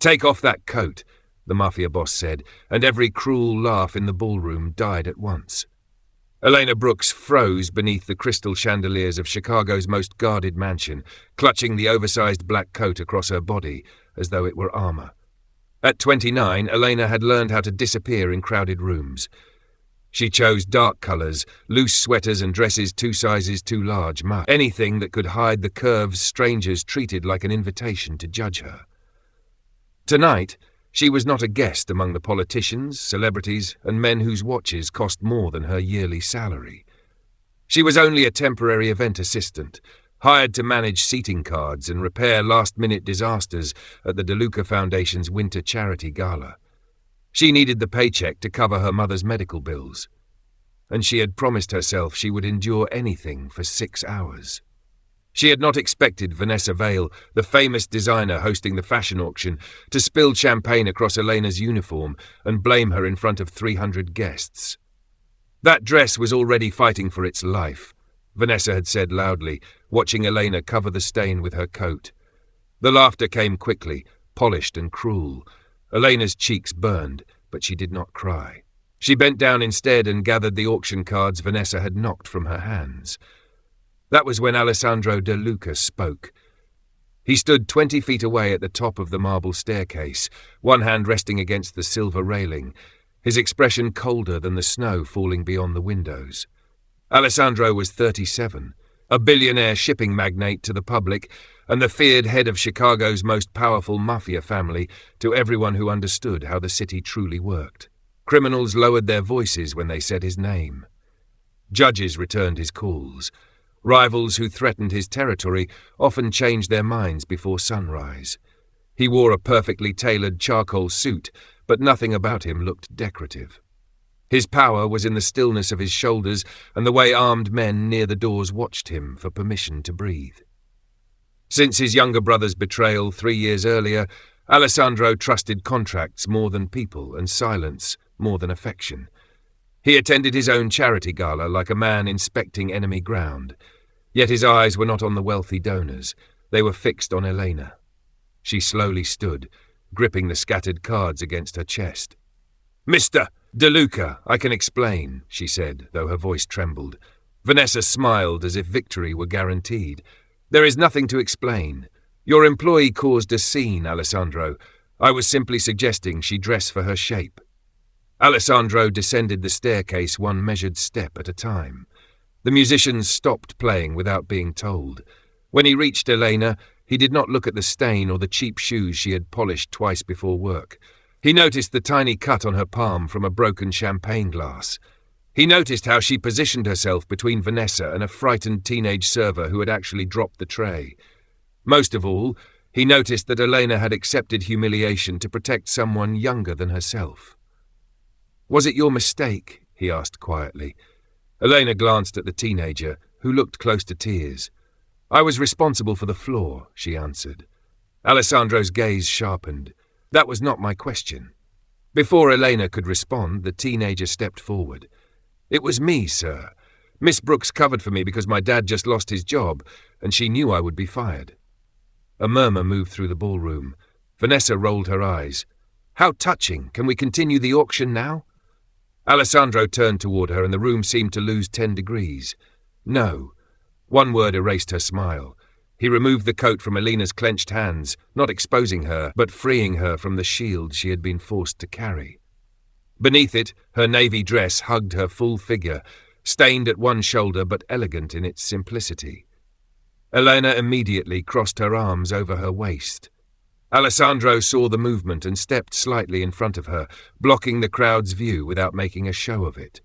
"Take off that coat," the Mafia Boss said, and every cruel laugh in the ballroom died at once. Elena Brooks froze beneath the crystal chandeliers of Chicago's most guarded mansion, clutching the oversized black coat across her body as though it were armor. At 29, Elena had learned how to disappear in crowded rooms. She chose dark colors, loose sweaters and dresses 2 sizes too large, anything that could hide the curves strangers treated like an invitation to judge her. Tonight, she was not a guest among the politicians, celebrities, and men whose watches cost more than her yearly salary. She was only a temporary event assistant, hired to manage seating cards and repair last-minute disasters at the Luca Foundation's winter charity gala. She needed the paycheck to cover her mother's medical bills, and she had promised herself she would endure anything for 6 hours. She had not expected Vanessa Vale, the famous designer hosting the fashion auction, to spill champagne across Elena's uniform and blame her in front of 300 guests. That dress was already fighting for its life, Vanessa had said loudly, watching Elena cover the stain with her coat. The laughter came quickly, polished and cruel. Elena's cheeks burned, but she did not cry. She bent down instead and gathered the auction cards Vanessa had knocked from her hands. That was when Alessandro de Luca spoke. He stood 20 feet away at the top of the marble staircase, one hand resting against the silver railing, his expression colder than the snow falling beyond the windows. Alessandro was 37, a billionaire shipping magnate to the public, and the feared head of Chicago's most powerful mafia family to everyone who understood how the city truly worked. Criminals lowered their voices when they said his name. Judges returned his calls. Rivals who threatened his territory often changed their minds before sunrise. He wore a perfectly tailored charcoal suit, but nothing about him looked decorative. His power was in the stillness of his shoulders and the way armed men near the doors watched him for permission to breathe. Since his younger brother's betrayal 3 years earlier, Alessandro trusted contracts more than people and silence more than affection. He attended his own charity gala like a man inspecting enemy ground. Yet his eyes were not on the wealthy donors. They were fixed on Elena. She slowly stood, gripping the scattered cards against her chest. "Mr. De Luca, I can explain," she said, though her voice trembled. Vanessa smiled as if victory were guaranteed. "There is nothing to explain. Your employee caused a scene, Alessandro. I was simply suggesting she dress for her shape." Alessandro descended the staircase one measured step at a time. The musicians stopped playing without being told. When he reached Elena, he did not look at the stain or the cheap shoes she had polished twice before work. He noticed the tiny cut on her palm from a broken champagne glass. He noticed how she positioned herself between Vanessa and a frightened teenage server who had actually dropped the tray. Most of all, he noticed that Elena had accepted humiliation to protect someone younger than herself. "Was it your mistake?" he asked quietly. Elena glanced at the teenager, who looked close to tears. "I was responsible for the flaw," she answered. Alessandro's gaze sharpened. "That was not my question." Before Elena could respond, the teenager stepped forward. "It was me, sir. Miss Brooks covered for me because my dad just lost his job, and she knew I would be fired." A murmur moved through the ballroom. Vanessa rolled her eyes. "How touching! Can we continue the auction now?" Alessandro turned toward her and the room seemed to lose 10 degrees. "No." One word erased her smile. He removed the coat from Elena's clenched hands, not exposing her, but freeing her from the shield she had been forced to carry. Beneath it, her navy dress hugged her full figure, stained at one shoulder but elegant in its simplicity. Elena immediately crossed her arms over her waist. Alessandro saw the movement and stepped slightly in front of her, blocking the crowd's view without making a show of it.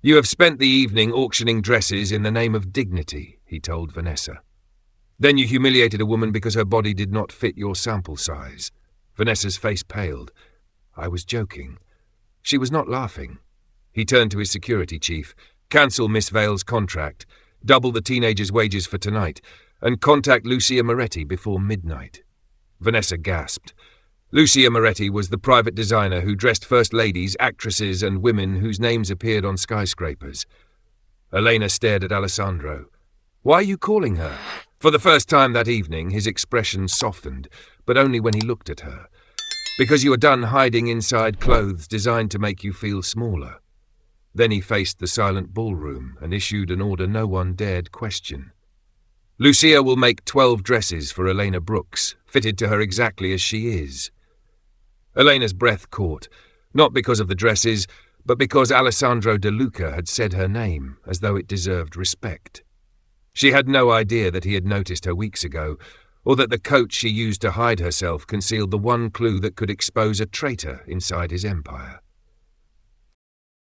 "You have spent the evening auctioning dresses in the name of dignity," he told Vanessa. "Then you humiliated a woman because her body did not fit your sample size." Vanessa's face paled. "I was joking." She was not laughing. He turned to his security chief. "Cancel Miss Vale's contract, double the teenager's wages for tonight, and contact Lucia Moretti before midnight." Vanessa gasped. Lucia Moretti was the private designer who dressed first ladies, actresses, and women whose names appeared on skyscrapers. Elena stared at Alessandro. "Why are you calling her?" For the first time that evening, his expression softened, but only when he looked at her. Because you are done hiding inside clothes designed to make you feel smaller. Then he faced the silent ballroom and issued an order no one dared question. Lucia will make 12 dresses for Elena Brooks, fitted to her exactly as she is. Elena's breath caught, not because of the dresses, but because Alessandro de Luca had said her name, as though it deserved respect. She had no idea that he had noticed her weeks ago, or that the coat she used to hide herself concealed the one clue that could expose a traitor inside his empire.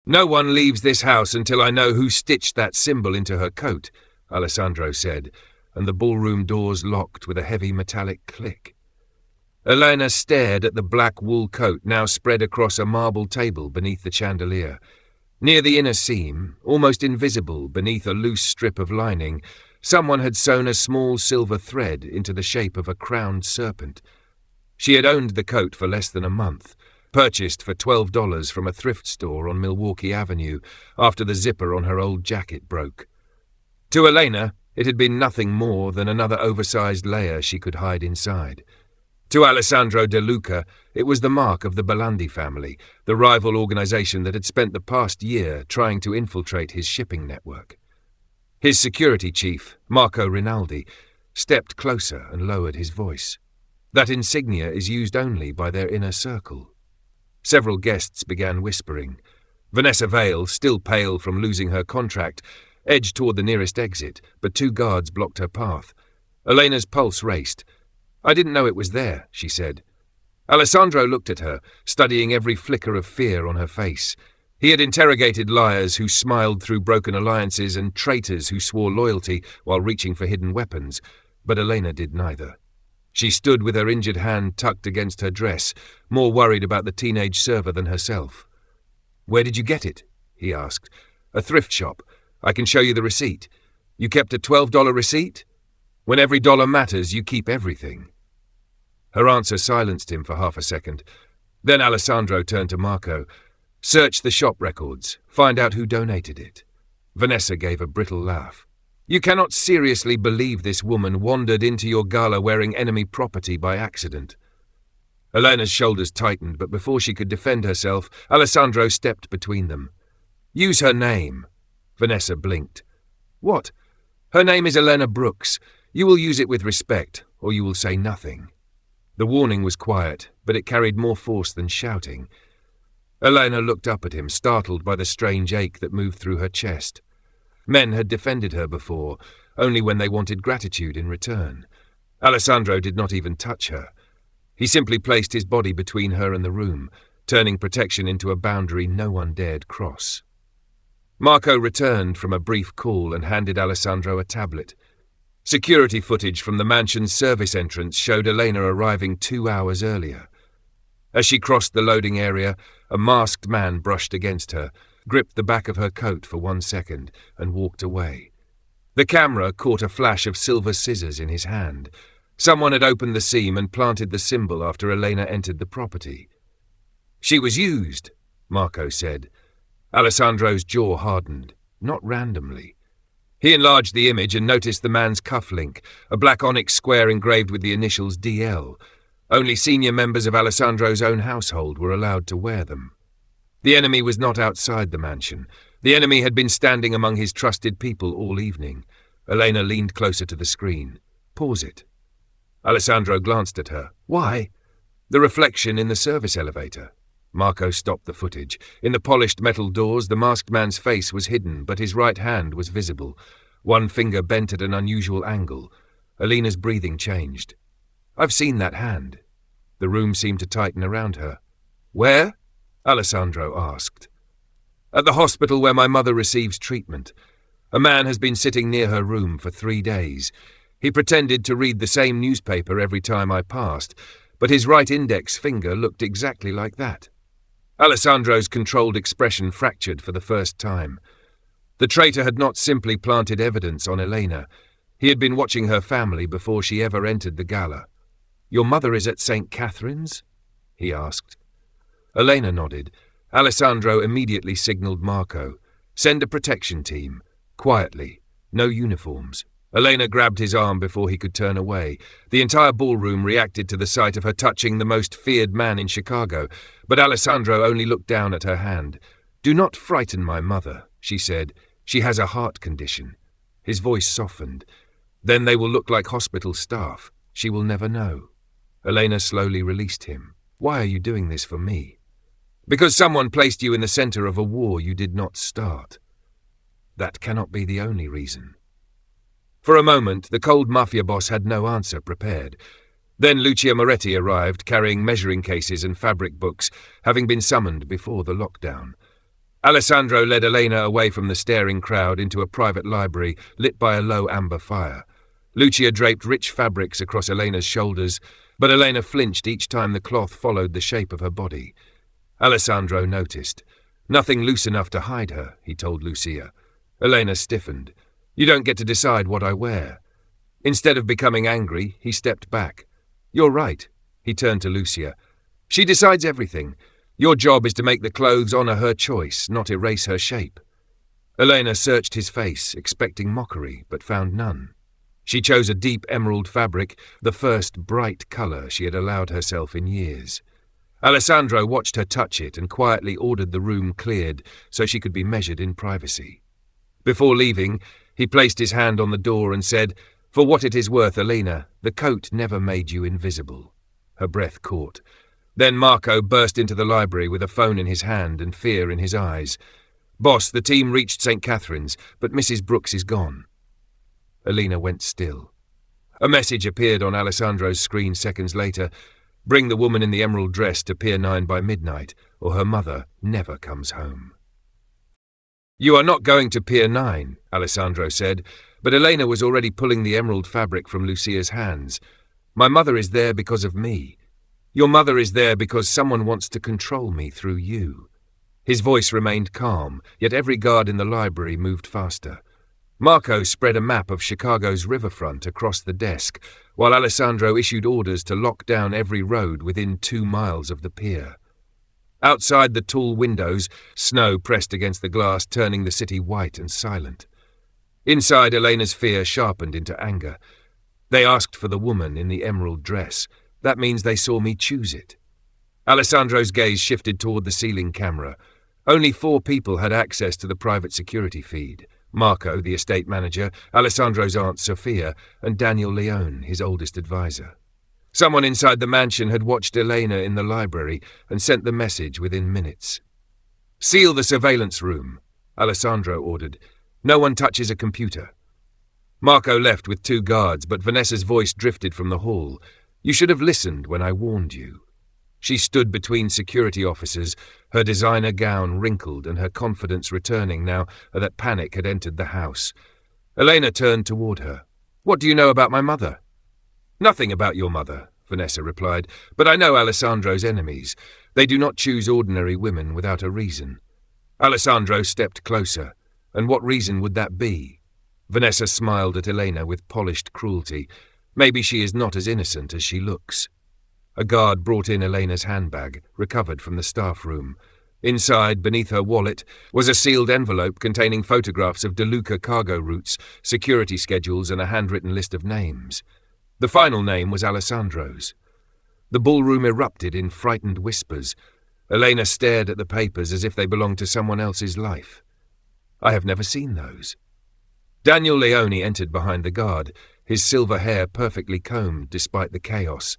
"No one leaves this house until I know who stitched that symbol into her coat," Alessandro said, and the ballroom doors locked with a heavy metallic click. Elena stared at the black wool coat now spread across a marble table beneath the chandelier. Near the inner seam, almost invisible beneath a loose strip of lining, someone had sewn a small silver thread into the shape of a crowned serpent. She had owned the coat for less than a month, purchased for $12 from a thrift store on Milwaukee Avenue after the zipper on her old jacket broke. To Elena, it had been nothing more than another oversized layer she could hide inside. To Alessandro de Luca, it was the mark of the Belandi family, the rival organization that had spent the past year trying to infiltrate his shipping network. His security chief, Marco Rinaldi, stepped closer and lowered his voice. That insignia is used only by their inner circle. Several guests began whispering. Vanessa Vale, still pale from losing her contract, edged toward the nearest exit, but 2 guards blocked her path. Elena's pulse raced. "I didn't know it was there," she said. Alessandro looked at her, studying every flicker of fear on her face. He had interrogated liars who smiled through broken alliances and traitors who swore loyalty while reaching for hidden weapons, but Elena did neither. She stood with her injured hand tucked against her dress, more worried about the teenage server than herself. "Where did you get it?" he asked. "A thrift shop. I can show you the receipt. You kept a $12 receipt? When every dollar matters, you keep everything." Her answer silenced him for half a second. Then Alessandro turned to Marco. "Search the shop records. Find out who donated it." Vanessa gave a brittle laugh. "You cannot seriously believe this woman wandered into your gala wearing enemy property by accident." Elena's shoulders tightened, but before she could defend herself, Alessandro stepped between them. "Use her name." Vanessa blinked. "What?" "Her name is Elena Brooks. You will use it with respect, or you will say nothing." The warning was quiet, but it carried more force than shouting. Elena looked up at him, startled by the strange ache that moved through her chest. Men had defended her before, only when they wanted gratitude in return. Alessandro did not even touch her. He simply placed his body between her and the room, turning protection into a boundary no one dared cross. Marco returned from a brief call and handed Alessandro a tablet. Security footage from the mansion's service entrance showed Elena arriving 2 hours earlier. As she crossed the loading area, a masked man brushed against her, gripped the back of her coat for 1 second, and walked away. The camera caught a flash of silver scissors in his hand. Someone had opened the seam and planted the symbol after Elena entered the property. "She was used," Marco said. Alessandro's jaw hardened, not randomly. He enlarged the image and noticed the man's cufflink, a black onyx square engraved with the initials DL. Only senior members of Alessandro's own household were allowed to wear them. The enemy was not outside the mansion. The enemy had been standing among his trusted people all evening. Elena leaned closer to the screen. "Pause it." Alessandro glanced at her. "Why?" "The reflection in the service elevator." Marco stopped the footage. In the polished metal doors, the masked man's face was hidden, but his right hand was visible. One finger bent at an unusual angle. Elena's breathing changed. "I've seen that hand." The room seemed to tighten around her. "Where?" Alessandro asked. "At the hospital where my mother receives treatment. A man has been sitting near her room for 3 days. He pretended to read the same newspaper every time I passed, but his right index finger looked exactly like that." Alessandro's controlled expression fractured for the first time. The traitor had not simply planted evidence on Elena. He had been watching her family before she ever entered the gala. "Your mother is at St. Catherine's?" he asked. Elena nodded. Alessandro immediately signaled Marco. "Send a protection team. Quietly. No uniforms. Elena grabbed his arm before he could turn away. The entire ballroom reacted to the sight of her touching the most feared man in Chicago, but Alessandro only looked down at her hand. "Do not frighten my mother," she said. "She has a heart condition." His voice softened. "Then they will look like hospital staff. She will never know." Elena slowly released him. "Why are you doing this for me?" "Because someone placed you in the center of a war you did not start." "That cannot be the only reason." For a moment, the cold mafia boss had no answer prepared. Then Lucia Moretti arrived, carrying measuring cases and fabric books, having been summoned before the lockdown. Alessandro led Elena away from the staring crowd into a private library lit by a low amber fire. Lucia draped rich fabrics across Elena's shoulders, but Elena flinched each time the cloth followed the shape of her body. Alessandro noticed. "Nothing loose enough to hide her," he told Lucia. Elena stiffened. "You don't get to decide what I wear." Instead of becoming angry, he stepped back. "You're right," he turned to Lucia. "She decides everything. Your job is to make the clothes honor her choice, not erase her shape." Elena searched his face, expecting mockery, but found none. She chose a deep emerald fabric, the first bright color she had allowed herself in years. Alessandro watched her touch it and quietly ordered the room cleared so she could be measured in privacy. Before leaving, he placed his hand on the door and said, "For what it is worth, Elena, the coat never made you invisible." Her breath caught. Then Marco burst into the library with a phone in his hand and fear in his eyes. "Boss, the team reached St. Catherine's, but Mrs. Brooks is gone." Elena went still. A message appeared on Alessandro's screen seconds later. "Bring the woman in the emerald dress to Pier 9 by midnight, or her mother never comes home." "You are not going to Pier 9, Alessandro said, but Elena was already pulling the emerald fabric from Lucia's hands. "My mother is there because of me. Your mother is there because someone wants to control me through you." His voice remained calm, yet every guard in the library moved faster. Marco spread a map of Chicago's riverfront across the desk, while Alessandro issued orders to lock down every road within 2 miles of the pier. Outside the tall windows, snow pressed against the glass, turning the city white and silent. Inside, Elena's fear sharpened into anger. "They asked for the woman in the emerald dress. That means they saw me choose it." Alessandro's gaze shifted toward the ceiling camera. Only 4 people had access to the private security feed. Marco, the estate manager, Alessandro's aunt Sophia, and Daniel Leone, his oldest advisor. Someone inside the mansion had watched Elena in the library and sent the message within minutes. "Seal the surveillance room," Alessandro ordered. "No one touches a computer." Marco left with 2 guards, but Vanessa's voice drifted from the hall. "You should have listened when I warned you." She stood between security officers, her designer gown wrinkled and her confidence returning now that panic had entered the house. Elena turned toward her. "What do you know about my mother?" "Nothing about your mother," Vanessa replied, "but I know Alessandro's enemies. They do not choose ordinary women without a reason." Alessandro stepped closer. "And what reason would that be?" Vanessa smiled at Elena with polished cruelty. "Maybe she is not as innocent as she looks." A guard brought in Elena's handbag, recovered from the staff room. Inside, beneath her wallet, was a sealed envelope containing photographs of Luca cargo routes, security schedules, and a handwritten list of names. The final name was Alessandro's. The ballroom erupted in frightened whispers. Elena stared at the papers as if they belonged to someone else's life. "I have never seen those." Daniel Leone entered behind the guard, his silver hair perfectly combed despite the chaos.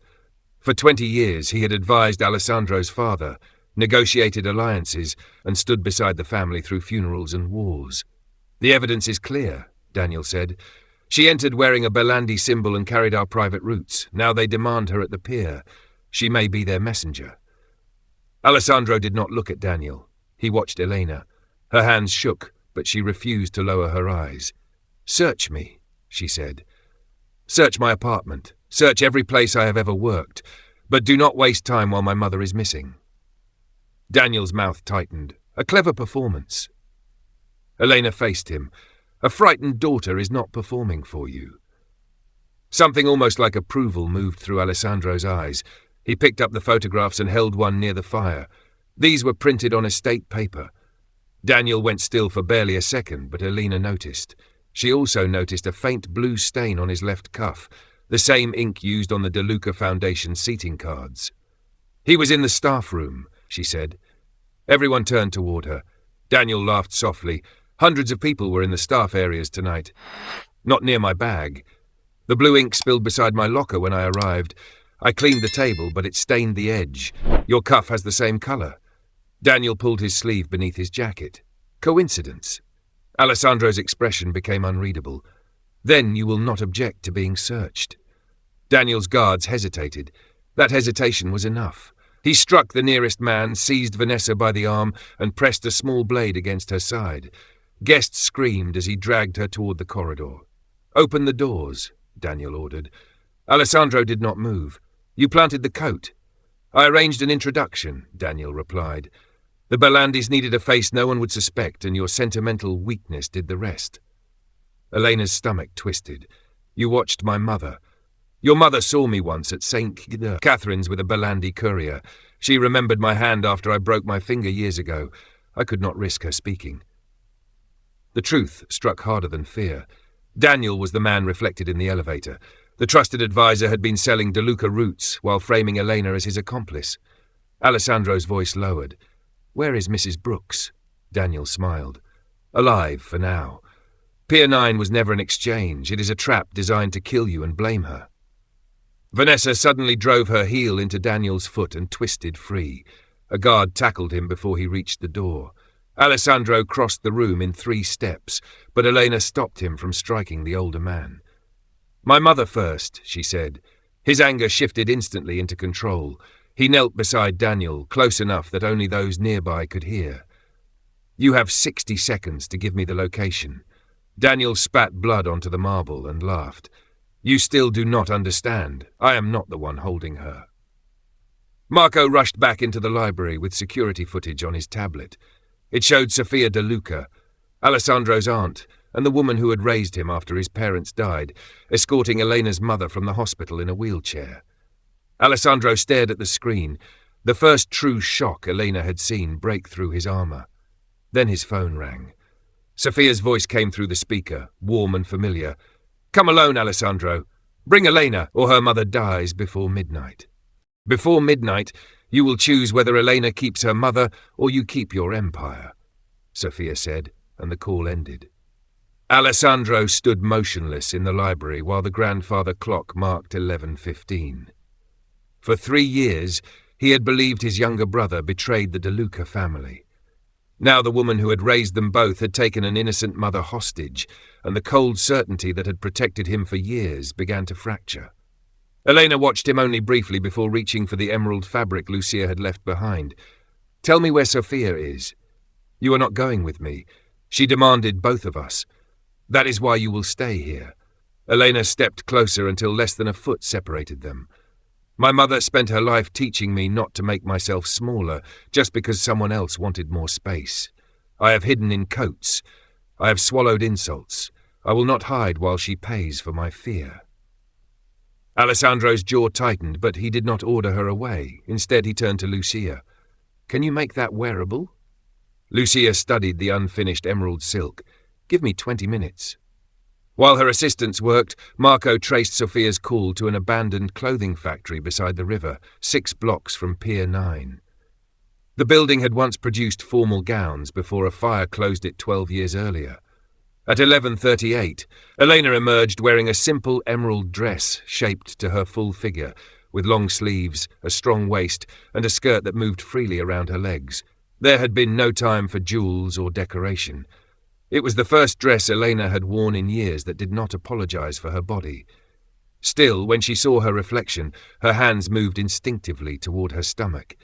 For 20 years he had advised Alessandro's father, negotiated alliances, and stood beside the family through funerals and wars. "The evidence is clear," Daniel said. "She entered wearing a Belandi symbol and carried our private routes. Now they demand her at the pier. She may be their messenger." Alessandro did not look at Daniel. He watched Elena. Her hands shook, but she refused to lower her eyes. "Search me," she said. "Search my apartment. Search every place I have ever worked. But do not waste time while my mother is missing." Daniel's mouth tightened. "A clever performance." Elena faced him. "A frightened daughter is not performing for you." Something almost like approval moved through Alessandro's eyes. He picked up the photographs and held one near the fire. These were printed on estate paper. Daniel went still for barely a second, but Elena noticed. She also noticed a faint blue stain on his left cuff, the same ink used on the De Luca Foundation seating cards. "He was in the staff room," she said. Everyone turned toward her. Daniel laughed softly. "Hundreds of people were in the staff areas tonight. Not near my bag. The blue ink spilled beside my locker when I arrived. I cleaned the table, but it stained the edge. Your cuff has the same color." Daniel pulled his sleeve beneath his jacket. "Coincidence?" Alessandro's expression became unreadable. "Then you will not object to being searched." Daniel's guards hesitated. That hesitation was enough. He struck the nearest man, seized Vanessa by the arm, and pressed a small blade against her side. Guests screamed as he dragged her toward the corridor. "Open the doors," Daniel ordered. Alessandro did not move. "You planted the coat." "I arranged an introduction," Daniel replied. "The Bellandis needed a face no one would suspect, and your sentimental weakness did the rest." Elena's stomach twisted. "You watched my mother. Your mother saw me once at St. Catherine's with a Bellandi courier. She remembered my hand after I broke my finger years ago. I could not risk her speaking." The truth struck harder than fear. Daniel was the man reflected in the elevator. The trusted advisor had been selling De Luca roots while framing Elena as his accomplice. Alessandro's voice lowered. "Where is Mrs. Brooks?" Daniel smiled. "Alive, for now. Pier 9 was never an exchange. It is a trap designed to kill you and blame her." Vanessa suddenly drove her heel into Daniel's foot and twisted free. A guard tackled him before he reached the door. Alessandro crossed the room in 3 steps, but Elena stopped him from striking the older man. "My mother first," she said. His anger shifted instantly into control. He knelt beside Daniel, close enough that only those nearby could hear. "You have 60 seconds to give me the location." Daniel spat blood onto the marble and laughed. "You still do not understand. I am not the one holding her." Marco rushed back into the library with security footage on his tablet. It showed Sofia De Luca, Alessandro's aunt, and the woman who had raised him after his parents died, escorting Elena's mother from the hospital in a wheelchair. Alessandro stared at the screen, the first true shock Elena had seen break through his armor. Then his phone rang. Sofia's voice came through the speaker, warm and familiar. "Come alone, Alessandro. Bring Elena, or her mother dies before midnight. Before midnight, you will choose whether Elena keeps her mother or you keep your empire," Sofia said, and the call ended. Alessandro stood motionless in the library while the grandfather clock marked 11:15. For 3 years, he had believed his younger brother betrayed the De Luca family. Now the woman who had raised them both had taken an innocent mother hostage, and the cold certainty that had protected him for years began to fracture. Elena watched him only briefly before reaching for the emerald fabric Lucia had left behind. "Tell me where Sofia is." "You are not going with me. She demanded both of us. That is why you will stay here." Elena stepped closer until less than a foot separated them. "My mother spent her life teaching me not to make myself smaller just because someone else wanted more space. I have hidden in coats. I have swallowed insults. I will not hide while she pays for my fear." Alessandro's jaw tightened, but he did not order her away. Instead, he turned to Lucia. "Can you make that wearable?" Lucia studied the unfinished emerald silk. "Give me 20 minutes." While her assistants worked, Marco traced Sofia's call to an abandoned clothing factory beside the river, 6 blocks from Pier 9. The building had once produced formal gowns before a fire closed it 12 years earlier. At 11:38, Elena emerged wearing a simple emerald dress shaped to her full figure, with long sleeves, a strong waist, and a skirt that moved freely around her legs. There had been no time for jewels or decoration. It was the first dress Elena had worn in years that did not apologize for her body. Still, when she saw her reflection, her hands moved instinctively toward her stomach.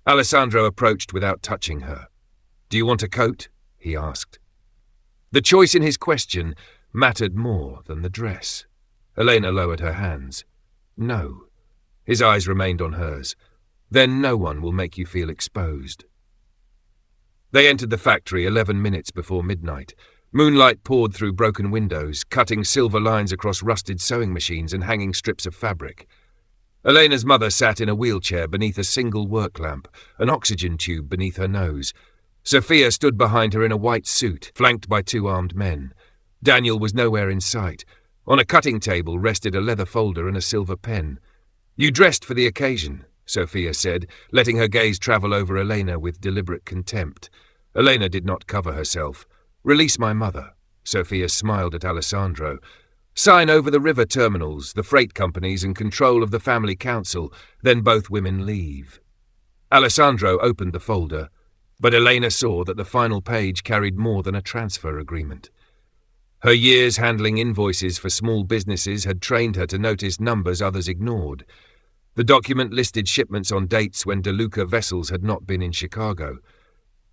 Alessandro approached without touching her. "Do you want a coat?" he asked. The choice in his question mattered more than the dress. Elena lowered her hands. "No." His eyes remained on hers. "Then no one will make you feel exposed." They entered the factory 11 minutes before midnight. Moonlight poured through broken windows, cutting silver lines across rusted sewing machines and hanging strips of fabric. Elena's mother sat in a wheelchair beneath a single work lamp, an oxygen tube beneath her nose. Sofia stood behind her in a white suit, flanked by 2 armed men. Daniel was nowhere in sight. On a cutting table rested a leather folder and a silver pen. "You dressed for the occasion," Sophia said, letting her gaze travel over Elena with deliberate contempt. Elena did not cover herself. "Release my mother." Sophia smiled at Alessandro. "Sign over the river terminals, the freight companies, and control of the family council. Then both women leave." Alessandro opened the folder, but Elena saw that the final page carried more than a transfer agreement. Her years handling invoices for small businesses had trained her to notice numbers others ignored. The document listed shipments on dates when De Luca vessels had not been in Chicago.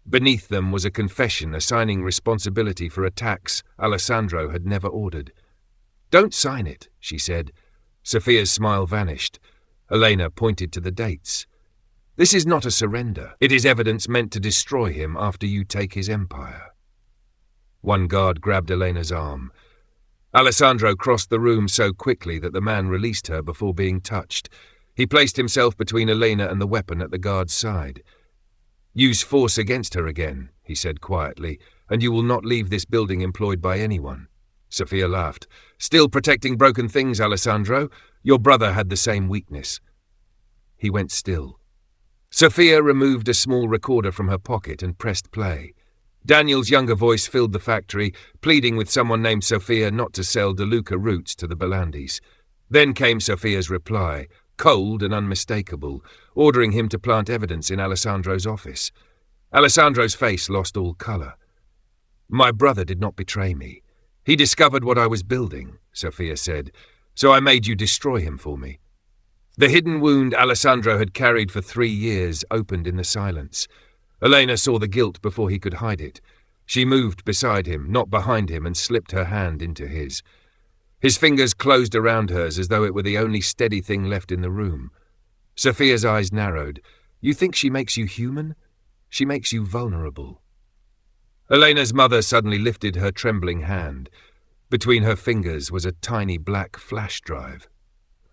Beneath them was a confession assigning responsibility for attacks Alessandro had never ordered. "Don't sign it," she said. Sophia's smile vanished. Elena pointed to the dates. "This is not a surrender. It is evidence meant to destroy him after you take his empire." One guard grabbed Elena's arm. Alessandro crossed the room so quickly that the man released her before being touched. He placed himself between Elena and the weapon at the guard's side. "Use force against her again," he said quietly, "and you will not leave this building employed by anyone." Sophia laughed. "Still protecting broken things, Alessandro? Your brother had the same weakness." He went still. Sophia removed a small recorder from her pocket and pressed play. Daniel's younger voice filled the factory, pleading with someone named Sophia not to sell De Luca roots to the Bellandis. Then came Sophia's reply, cold and unmistakable, ordering him to plant evidence in Alessandro's office. Alessandro's face lost all colour. "My brother did not betray me. He discovered what I was building," Sophia said, "so I made you destroy him for me." The hidden wound Alessandro had carried for 3 years opened in the silence. Elena saw the guilt before he could hide it. She moved beside him, not behind him, and slipped her hand into his. His fingers closed around hers as though it were the only steady thing left in the room. Sophia's eyes narrowed. "You think she makes you human? She makes you vulnerable." Elena's mother suddenly lifted her trembling hand. Between her fingers was a tiny black flash drive.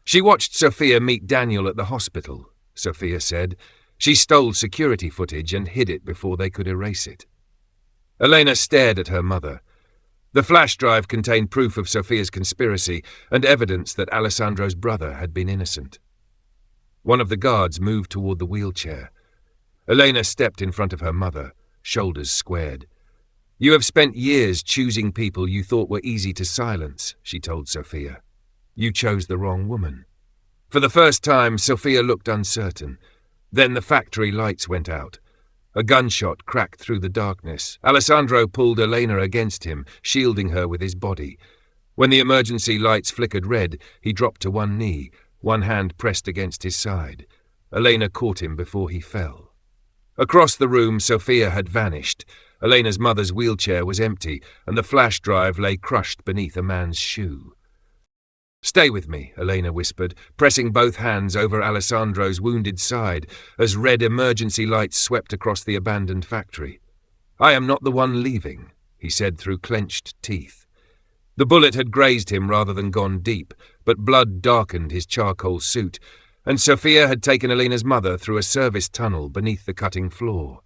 "She watched Sophia meet Daniel at the hospital," Sophia said. "She stole security footage and hid it before they could erase it." Elena stared at her mother. The flash drive contained proof of Sophia's conspiracy and evidence that Alessandro's brother had been innocent. One of the guards moved toward the wheelchair. Elena stepped in front of her mother, shoulders squared. "You have spent years choosing people you thought were easy to silence," she told Sophia. "You chose the wrong woman." For the first time, Sophia looked uncertain. Then the factory lights went out. A gunshot cracked through the darkness. Alessandro pulled Elena against him, shielding her with his body. When the emergency lights flickered red, he dropped to one knee, one hand pressed against his side. Elena caught him before he fell. Across the room, Sophia had vanished. Elena's mother's wheelchair was empty, and the flash drive lay crushed beneath a man's shoe. "Stay with me," Elena whispered, pressing both hands over Alessandro's wounded side as red emergency lights swept across the abandoned factory. "I am not the one leaving," he said through clenched teeth. The bullet had grazed him rather than gone deep, but blood darkened his charcoal suit, and Sophia had taken Elena's mother through a service tunnel beneath the cutting floor.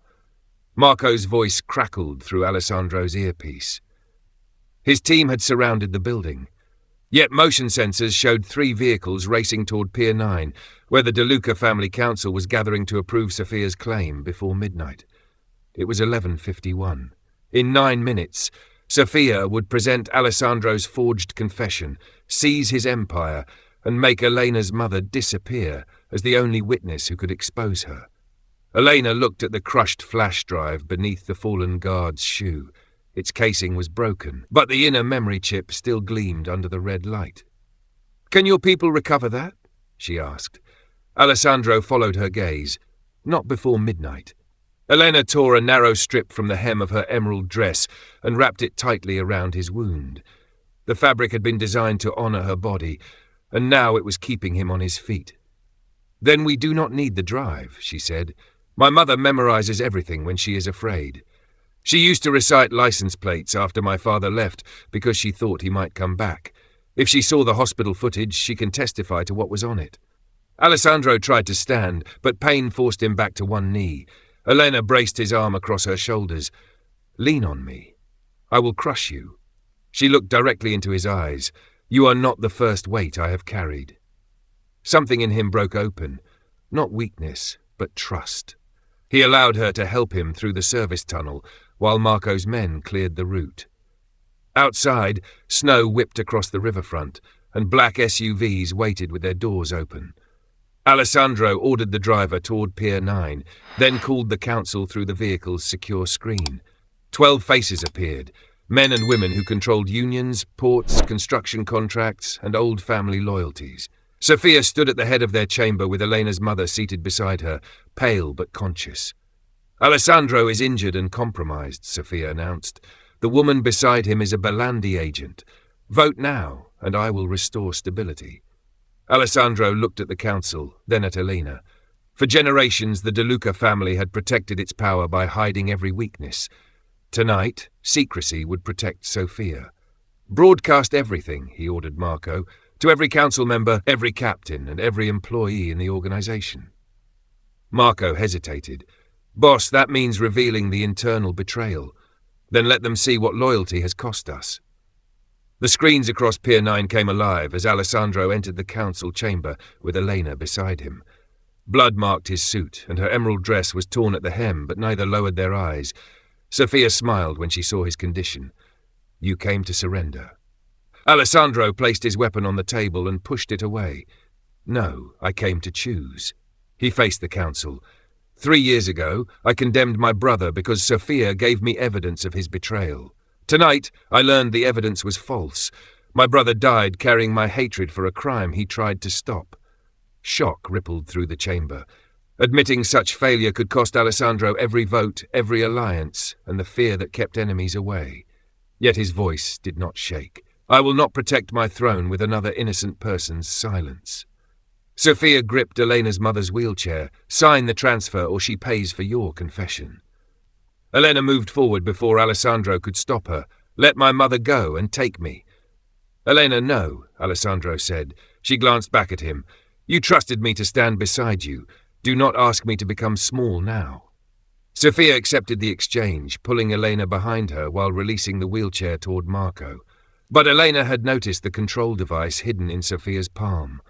Marco's voice crackled through Alessandro's earpiece. His team had surrounded the building. Yet motion sensors showed 3 vehicles racing toward Pier 9, where the De Luca family council was gathering to approve Sophia's claim before midnight. It was 11:51. In 9 minutes, Sophia would present Alessandro's forged confession, seize his empire, and make Elena's mother disappear as the only witness who could expose her. Elena looked at the crushed flash drive beneath the fallen guard's shoe. Its casing was broken, but the inner memory chip still gleamed under the red light. "Can your people recover that?" she asked. Alessandro followed her gaze. "Not before midnight." Elena tore a narrow strip from the hem of her emerald dress and wrapped it tightly around his wound. The fabric had been designed to honor her body, and now it was keeping him on his feet. "Then we do not need the drive," she said. "My mother memorizes everything when she is afraid. She used to recite license plates after my father left because she thought he might come back. If she saw the hospital footage, she can testify to what was on it." Alessandro tried to stand, but pain forced him back to one knee. Elena braced his arm across her shoulders. "Lean on me. I will crush you." She looked directly into his eyes. "You are not the first weight I have carried." Something in him broke open. Not weakness, but trust. He allowed her to help him through the service tunnel, while Marco's men cleared the route. Outside, snow whipped across the riverfront, and black SUVs waited with their doors open. Alessandro ordered the driver toward Pier 9, then called the council through the vehicle's secure screen. 12 faces appeared, men and women who controlled unions, ports, construction contracts, and old family loyalties. Sophia stood at the head of their chamber with Elena's mother seated beside her, pale but conscious. "Alessandro is injured and compromised," Sophia announced. "The woman beside him is a Bellandi agent. Vote now, and I will restore stability." Alessandro looked at the council, then at Elena. For generations, the De Luca family had protected its power by hiding every weakness. Tonight, secrecy would protect Sophia. "Broadcast everything," he ordered Marco, "to every council member, every captain, and every employee in the organization." Marco hesitated. "Boss, that means revealing the internal betrayal. Then let them see what loyalty has cost us." The screens across Pier 9 came alive as Alessandro entered the council chamber with Elena beside him. Blood marked his suit, and her emerald dress was torn at the hem, but neither lowered their eyes. Sophia smiled when she saw his condition. "You came to surrender." Alessandro placed his weapon on the table and pushed it away. "No, I came to choose." He faced the council. 3 years ago, I condemned my brother because Sophia gave me evidence of his betrayal. Tonight, I learned the evidence was false. My brother died carrying my hatred for a crime he tried to stop. Shock rippled through the chamber. Admitting such failure could cost Alessandro every vote, every alliance, and the fear that kept enemies away. Yet his voice did not shake. "I will not protect my throne with another innocent person's silence." Sophia gripped Elena's mother's wheelchair. "Sign the transfer or she pays for your confession." Elena moved forward before Alessandro could stop her. "Let my mother go and take me." "Elena, no," Alessandro said. She glanced back at him. "You trusted me to stand beside you. Do not ask me to become small now." Sophia accepted the exchange, pulling Elena behind her while releasing the wheelchair toward Marco. But Elena had noticed the control device hidden in Sophia's palm.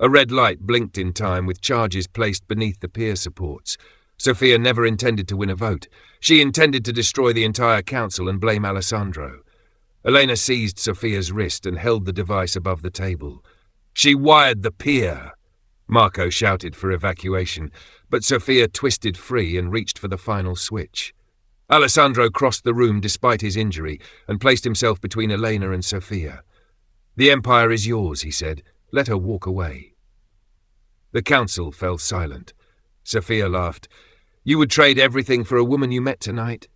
A red light blinked in time with charges placed beneath the pier supports. Sophia never intended to win a vote. She intended to destroy the entire council and blame Alessandro. Elena seized Sophia's wrist and held the device above the table. "She wired the pier!" Marco shouted for evacuation, but Sophia twisted free and reached for the final switch. Alessandro crossed the room despite his injury and placed himself between Elena and Sophia. "The Empire is yours," he said. "Let her walk away." The council fell silent. Sophia laughed. "You would trade everything for a woman you met tonight?"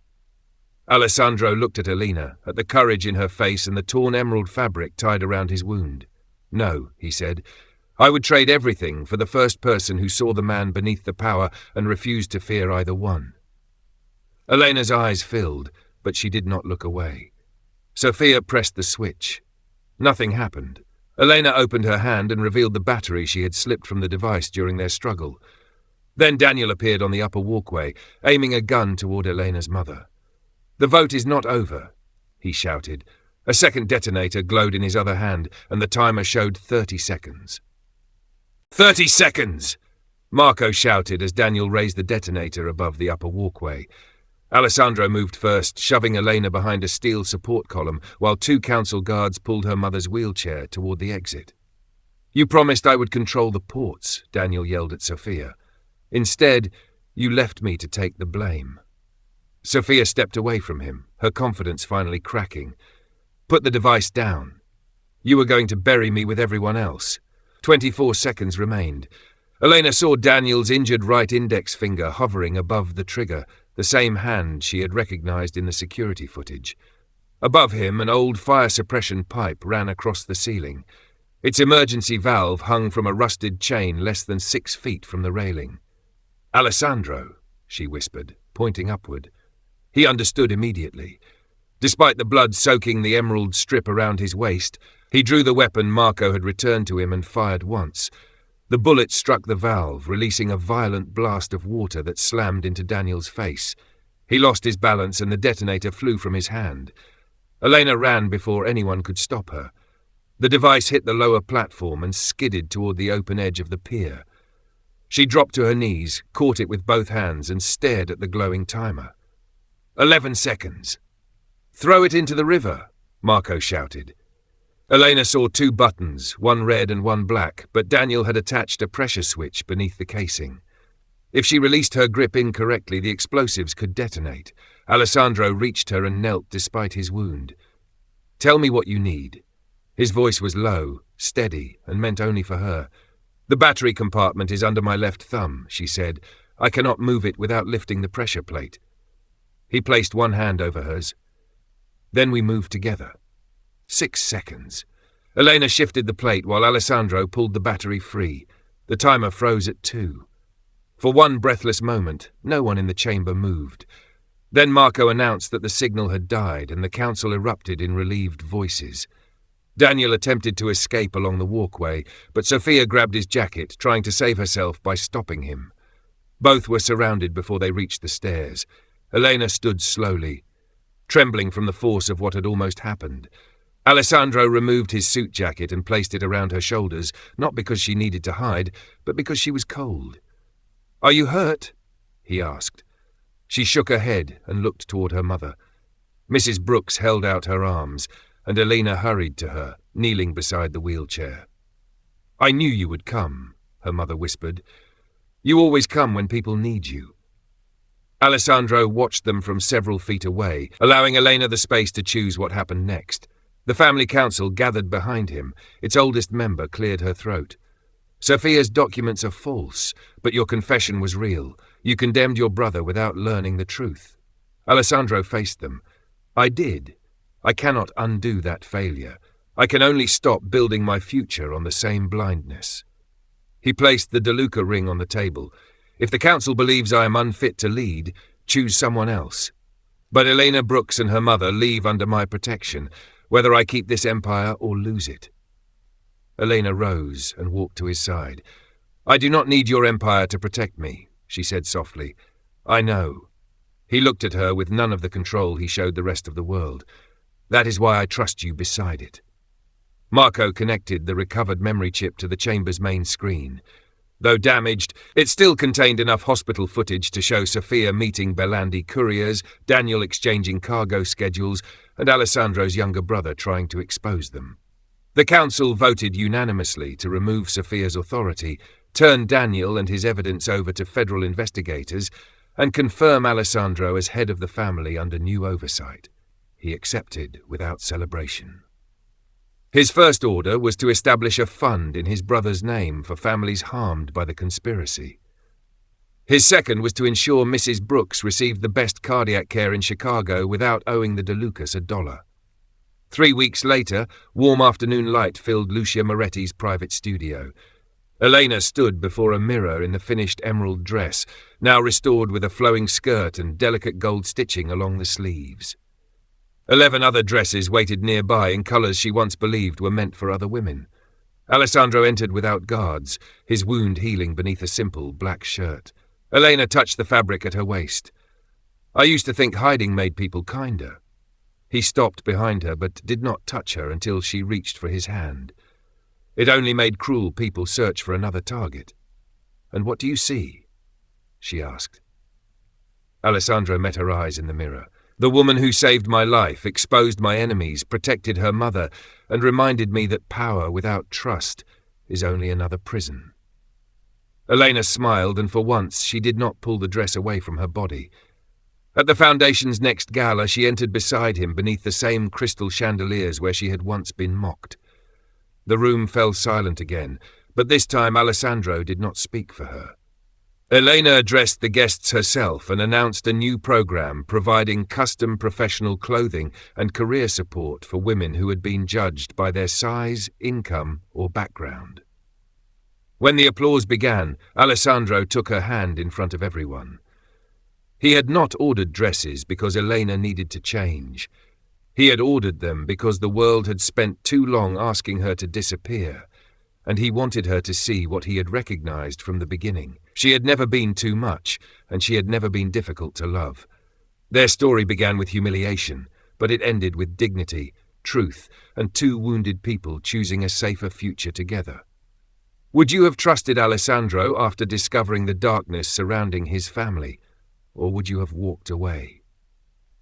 Alessandro looked at Elena, at the courage in her face and the torn emerald fabric tied around his wound. "No," he said. "I would trade everything for the first person who saw the man beneath the power and refused to fear either one." Elena's eyes filled, but she did not look away. Sophia pressed the switch. Nothing happened. Elena opened her hand and revealed the battery she had slipped from the device during their struggle. Then Daniel appeared on the upper walkway, aiming a gun toward Elena's mother. "The vote is not over," he shouted. A second detonator glowed in his other hand, and the timer showed 30 seconds. 30 seconds! Marco shouted as Daniel raised the detonator above the upper walkway. Alessandro moved first, shoving Elena behind a steel support column, while 2 council guards pulled her mother's wheelchair toward the exit. "You promised I would control the ports," Daniel yelled at Sophia. "Instead, you left me to take the blame." Sophia stepped away from him, her confidence finally cracking. "Put the device down. You were going to bury me with everyone else." 24 seconds remained. Elena saw Daniel's injured right index finger hovering above the trigger, the same hand she had recognized in the security footage. Above him, an old fire suppression pipe ran across the ceiling. Its emergency valve hung from a rusted chain less than 6 feet from the railing. "Alessandro," she whispered, pointing upward. He understood immediately. Despite the blood soaking the emerald strip around his waist, he drew the weapon Marco had returned to him and fired once. The bullet struck the valve, releasing a violent blast of water that slammed into Daniel's face. He lost his balance and the detonator flew from his hand. Elena ran before anyone could stop her. The device hit the lower platform and skidded toward the open edge of the pier. She dropped to her knees, caught it with both hands, and stared at the glowing timer. 11 seconds. "Throw it into the river," Marco shouted. Elena saw 2 buttons, one red and one black, but Daniel had attached a pressure switch beneath the casing. If she released her grip incorrectly, the explosives could detonate. Alessandro reached her and knelt despite his wound. "Tell me what you need." His voice was low, steady, and meant only for her. "The battery compartment is under my left thumb," she said. "I cannot move it without lifting the pressure plate." He placed one hand over hers. Then we moved together. 6 seconds. Elena shifted the plate while Alessandro pulled the battery free. The timer froze at 2. For one breathless moment, no one in the chamber moved. Then Marco announced that the signal had died, and the council erupted in relieved voices. Daniel attempted to escape along the walkway, but Sophia grabbed his jacket, trying to save herself by stopping him. Both were surrounded before they reached the stairs. Elena stood slowly, trembling from the force of what had almost happened. Alessandro removed his suit jacket and placed it around her shoulders, not because she needed to hide, but because she was cold. "Are you hurt?" he asked. She shook her head and looked toward her mother. Mrs. Brooks held out her arms, and Elena hurried to her, kneeling beside the wheelchair. "I knew you would come," her mother whispered. "You always come when people need you." Alessandro watched them from several feet away, allowing Elena the space to choose what happened next. The family council gathered behind him. Its oldest member cleared her throat. "Sophia's documents are false, but your confession was real. You condemned your brother without learning the truth." Alessandro faced them. "I did. I cannot undo that failure. I can only stop building my future on the same blindness." He placed the DeLuca ring on the table. "If the council believes I am unfit to lead, choose someone else. But Elena Brooks and her mother leave under my protection, whether I keep this empire or lose it." Elena rose and walked to his side. "I do not need your empire to protect me," she said softly. "I know." He looked at her with none of the control he showed the rest of the world. "That is why I trust you beside it." Marco connected the recovered memory chip to the chamber's main screen. Though damaged, it still contained enough hospital footage to show Sophia meeting Bellandi couriers, Daniel exchanging cargo schedules, and Alessandro's younger brother trying to expose them. The council voted unanimously to remove Sophia's authority, turn Daniel and his evidence over to federal investigators, and confirm Alessandro as head of the family under new oversight. He accepted without celebration. His first order was to establish a fund in his brother's name for families harmed by the conspiracy. His second was to ensure Mrs. Brooks received the best cardiac care in Chicago without owing the DeLucas $1. 3 weeks later, warm afternoon light filled Lucia Moretti's private studio. Elena stood before a mirror in the finished emerald dress, now restored with a flowing skirt and delicate gold stitching along the sleeves. 11 other dresses waited nearby in colours she once believed were meant for other women. Alessandro entered without guards, his wound healing beneath a simple black shirt. Elena touched the fabric at her waist. "I used to think hiding made people kinder." He stopped behind her but did not touch her until she reached for his hand. "It only made cruel people search for another target." "And what do you see?" she asked. Alessandro met her eyes in the mirror. "The woman who saved my life, exposed my enemies, protected her mother, and reminded me that power without trust is only another prison." Elena smiled, and for once she did not pull the dress away from her body. At the Foundation's next gala, she entered beside him beneath the same crystal chandeliers where she had once been mocked. The room fell silent again, but this time Alessandro did not speak for her. Elena addressed the guests herself and announced a new program providing custom professional clothing and career support for women who had been judged by their size, income, or background. When the applause began, Alessandro took her hand in front of everyone. He had not ordered dresses because Elena needed to change. He had ordered them because the world had spent too long asking her to disappear, and he wanted her to see what he had recognized from the beginning. She had never been too much, and she had never been difficult to love. Their story began with humiliation, but it ended with dignity, truth, and two wounded people choosing a safer future together. Would you have trusted Alessandro after discovering the darkness surrounding his family, or would you have walked away?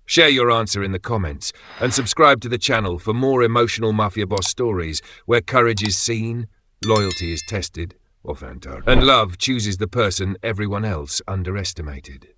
Share your answer in the comments, and subscribe to the channel for more emotional Mafia Boss stories where courage is seen, loyalty is tested, and love chooses the person everyone else underestimated.